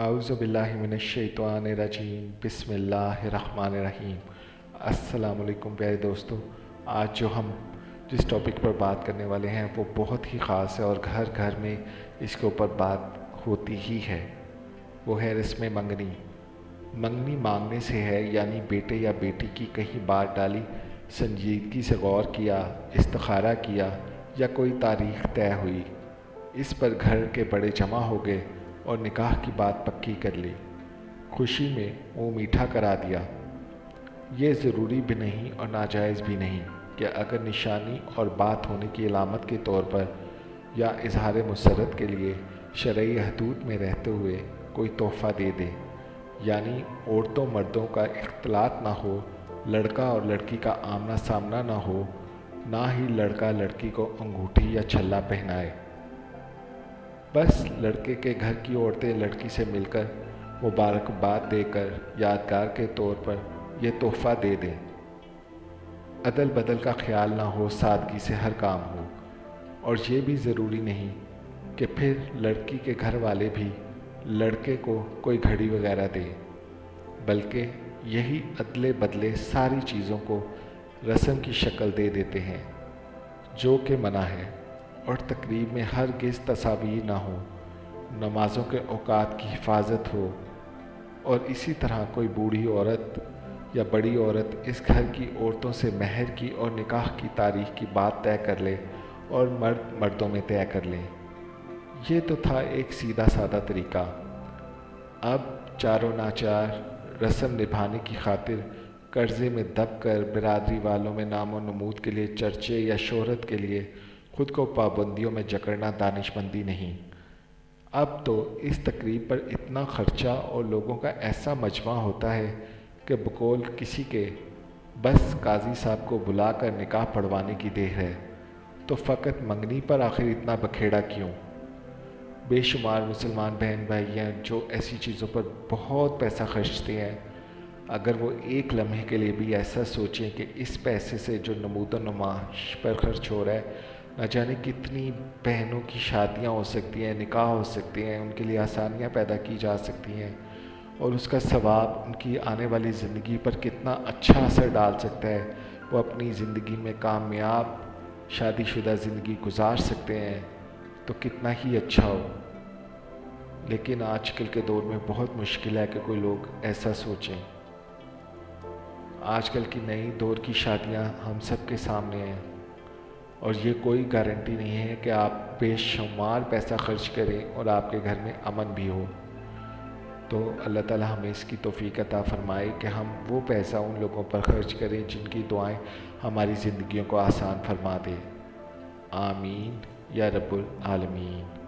اعوذ باللہ من الشیطان الرجیم بسم اللہ الرحمن الرحیم۔ السلام علیکم پیارے دوستو، آج جس ٹاپک پر بات کرنے والے ہیں وہ بہت ہی خاص ہے اور گھر گھر میں اس کے اوپر بات ہوتی ہی ہے۔ وہ ہے رسم منگنی۔ منگنی مانگنے سے ہے، یعنی بیٹے یا بیٹی کی کہیں بات ڈالی، سنجیدگی سے غور کیا، استخارہ کیا یا کوئی تاریخ طے ہوئی، اس پر گھر کے بڑے جمع ہو گئے اور نکاح کی بات پکی کر لی، خوشی میں منہ میٹھا کرا دیا۔ یہ ضروری بھی نہیں اور ناجائز بھی نہیں کہ اگر نشانی اور بات ہونے کی علامت کے طور پر یا اظہار مسرت کے لیے شرعی حدود میں رہتے ہوئے کوئی تحفہ دے دے، یعنی عورتوں مردوں کا اختلاط نہ ہو، لڑکا اور لڑکی کا آمنا سامنا نہ ہو، نہ ہی لڑکا لڑکی کو انگوٹھی یا چھلا پہنائے، بس لڑکے کے گھر کی عورتیں لڑکی سے مل کر مبارکباد دے کر یادگار کے طور پر یہ تحفہ دے دیں۔ عدل بدل کا خیال نہ ہو، سادگی سے ہر کام ہو، اور یہ بھی ضروری نہیں کہ پھر لڑکی کے گھر والے بھی لڑکے کو کوئی گھڑی وغیرہ دیں، بلکہ یہی عدلے بدلے ساری چیزوں کو رسم کی شکل دے دیتے ہیں، جو کہ منع ہے۔ اور تقریب میں ہرگز تصاویر نہ ہو، نمازوں کے اوقات کی حفاظت ہو، اور اسی طرح کوئی بوڑھی عورت یا بڑی عورت اس گھر کی عورتوں سے مہر کی اور نکاح کی تاریخ کی بات طے کر لے اور مرد مردوں میں طے کر لیں۔ یہ تو تھا ایک سیدھا سادہ طریقہ۔ اب چاروں ناچار رسم نبھانے کی خاطر قرضے میں دب کر برادری والوں میں نام و نمود کے لیے چرچے یا شہرت کے لیے خود کو پابندیوں میں جکڑنا دانش مندی نہیں۔ اب تو اس تقریب پر اتنا خرچہ اور لوگوں کا ایسا مجمع ہوتا ہے کہ بقول کسی کے بس قاضی صاحب کو بلا کر نکاح پڑھوانے کی دیر ہے، تو فقط منگنی پر آخر اتنا بکھیڑا کیوں؟ بے شمار مسلمان بہن بھائی ہیں جو ایسی چیزوں پر بہت پیسہ خرچتے ہیں۔ اگر وہ ایک لمحے کے لیے بھی ایسا سوچیں کہ اس پیسے سے جو نمود و نمائش پر خرچ ہو رہا ہے، نہ جانے کتنی بہنوں کی شادیاں ہو سکتی ہیں، نکاح ہو سکتے ہیں، ان کے لیے آسانیاں پیدا کی جا سکتی ہیں، اور اس کا ثواب ان کی آنے والی زندگی پر کتنا اچھا اثر ڈال سکتا ہے، وہ اپنی زندگی میں کامیاب شادی شدہ زندگی گزار سکتے ہیں، تو کتنا ہی اچھا ہو۔ لیکن آج کل کے دور میں بہت مشکل ہے کہ کوئی لوگ ایسا سوچیں۔ آج کل کی نئی دور کی شادیاں ہم سب کے سامنے ہیں، اور یہ کوئی گارنٹی نہیں ہے کہ آپ بے شمار پیسہ خرچ کریں اور آپ کے گھر میں امن بھی ہو۔ تو اللہ تعالی ہمیں اس کی توفیق عطا فرمائے کہ ہم وہ پیسہ ان لوگوں پر خرچ کریں جن کی دعائیں ہماری زندگیوں کو آسان فرما دے۔ آمین یا رب العالمین۔